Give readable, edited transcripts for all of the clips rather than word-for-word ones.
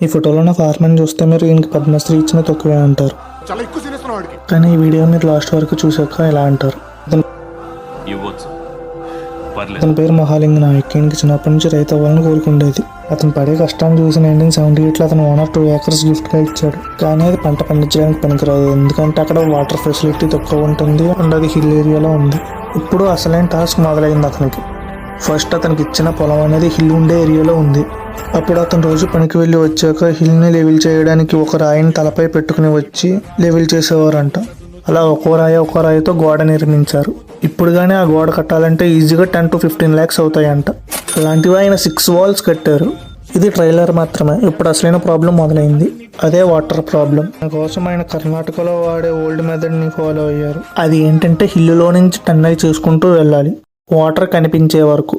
ఈ ఫోటోలో ఉన్న ఫార్మర్ చూస్తే మీరు ఈయనకి పద్మశ్రీ ఇచ్చిన తక్కువే అంటారు. కానీ ఈ వీడియో మీరు లాస్ట్ వరకు చూసాక ఇలా అంటారు. అతని పేరు మహాలింగ నాయక్. ఈయనకి చిన్నప్పటి నుంచి రైతు అవ్వాలని కోరుకుండేది. అతను పడే కష్టాన్ని చూసి 1978లో అతను ఓనర్ 2 acres గిఫ్ట్గా ఇచ్చాడు. కానీ అది పంట పండించడానికి పనికిరాదు, ఎందుకంటే అక్కడ వాటర్ ఫెసిలిటీ తక్కువ ఉంటుంది అండ్ అది హిల్ ఏరియాలో ఉంది. ఇప్పుడు అసలైన టాస్క్ మొదలైంది అతనికి. ఫస్ట్ అతనికి ఇచ్చిన పొలం అనేది హిల్ ఉండే ఏరియాలో ఉంది. అప్పుడు అతను రోజు పనికి వెళ్ళి వచ్చాక హిల్ని లెవెల్ చేయడానికి ఒక రాయిని తలపై పెట్టుకుని వచ్చి లెవెల్ చేసేవారంట. అలా ఒక్కో రాయితో గోడ నిర్మించారు. ఇప్పుడు కానీ ఆ గోడ కట్టాలంటే ఈజీగా 10 to 15 lakhs అవుతాయంట. అలాంటివి ఆయన 6 walls కట్టారు. ఇది ట్రైలర్ మాత్రమే. ఇప్పుడు అసలైన ప్రాబ్లం మొదలైంది, అదే వాటర్ ప్రాబ్లం. దానికోసం ఆయన కర్ణాటకలో వాడే ఓల్డ్ మెథడ్ని ఫాలో అయ్యారు. అది ఏంటంటే హిల్లులో నుంచి టన్నెల్ చేసుకుంటూ వెళ్ళాలి వాటర్ కనిపించే వరకు.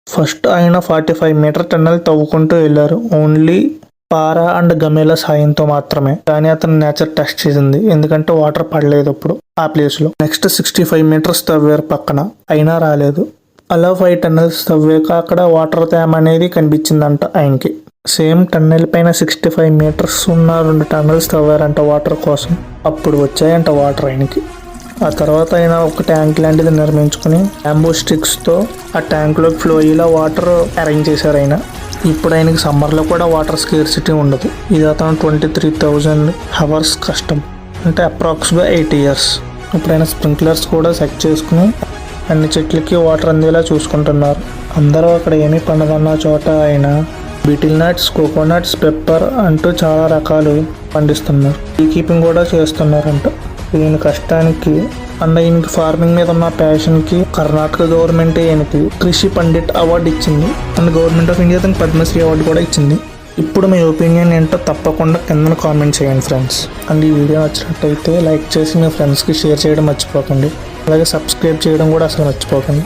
ఫస్ట్ ఆయన 45 meter టన్నెల్ తవ్వుకుంటూ వెళ్ళారు, ఓన్లీ పారా అండ్ గమేలా సాయంతో మాత్రమే. కానీ అతను నేచర్ టెస్ట్ చేసింది, ఎందుకంటే వాటర్ పడలేదు అప్పుడు ఆ ప్లేస్లో. నెక్స్ట్ 65 meters తవ్వారు పక్కన, అయినా రాలేదు. అలా 5 tunnels తవ్వాక అక్కడ వాటర్ తేమ అనేది కనిపించిందంట ఆయనకి. సేమ్ టన్నెల్ పైన 65 meters ఉన్న 2 tunnels తవ్వారంట వాటర్ కోసం. అప్పుడు వచ్చాయంట వాటర్ ఆయనకి. ఆ తర్వాత ఆయన ఒక ట్యాంక్ లాంటిది నిర్మించుకుని బ్యాంబూ స్టిక్స్తో ఆ ట్యాంక్లోకి ఫ్లో అయ్యేలా వాటర్ అరేంజ్ చేశారు ఆయన. ఇప్పుడు ఆయనకి సమ్మర్లో కూడా వాటర్ స్కేర్సిటీ ఉండదు. ఇది అతను 23,000 hours కష్టం, అంటే అప్రాక్సిమేట్గా 8 years. ఇప్పుడు ఆయన స్ప్రింక్లర్స్ కూడా సెట్ చేసుకుని అన్ని చెట్లకి వాటర్ అందేలా చూసుకుంటున్నారు. అందరూ అక్కడ ఏమీ పండదన్న చోట ఆయన బీటిల్ నట్స్, కోకోనట్స్, పెప్పర్ అంటూ చాలా రకాలు పండిస్తున్నారు. బీ కీపింగ్ కూడా చేస్తున్నారంట. ఈయన కష్టానికి అండ్ ఈయనకి ఫార్మింగ్ మీద ఉన్న ప్యాషన్కి కర్ణాటక గవర్నమెంట్ ఈయనకి కృషి పండిట్ అవార్డు ఇచ్చింది అండ్ గవర్నమెంట్ ఆఫ్ ఇండియా తనకి పద్మశ్రీ అవార్డు కూడా ఇచ్చింది. ఇప్పుడు మీ ఒపీనియన్ ఏంటో తప్పకుండా కింద కామెంట్ చేయండి ఫ్రెండ్స్. అండ్ ఈ వీడియో నచ్చినట్టయితే లైక్ చేసి మీ ఫ్రెండ్స్కి షేర్ చేయడం మర్చిపోకండి. అలాగే సబ్స్క్రైబ్ చేయడం కూడా అసలు మర్చిపోకండి.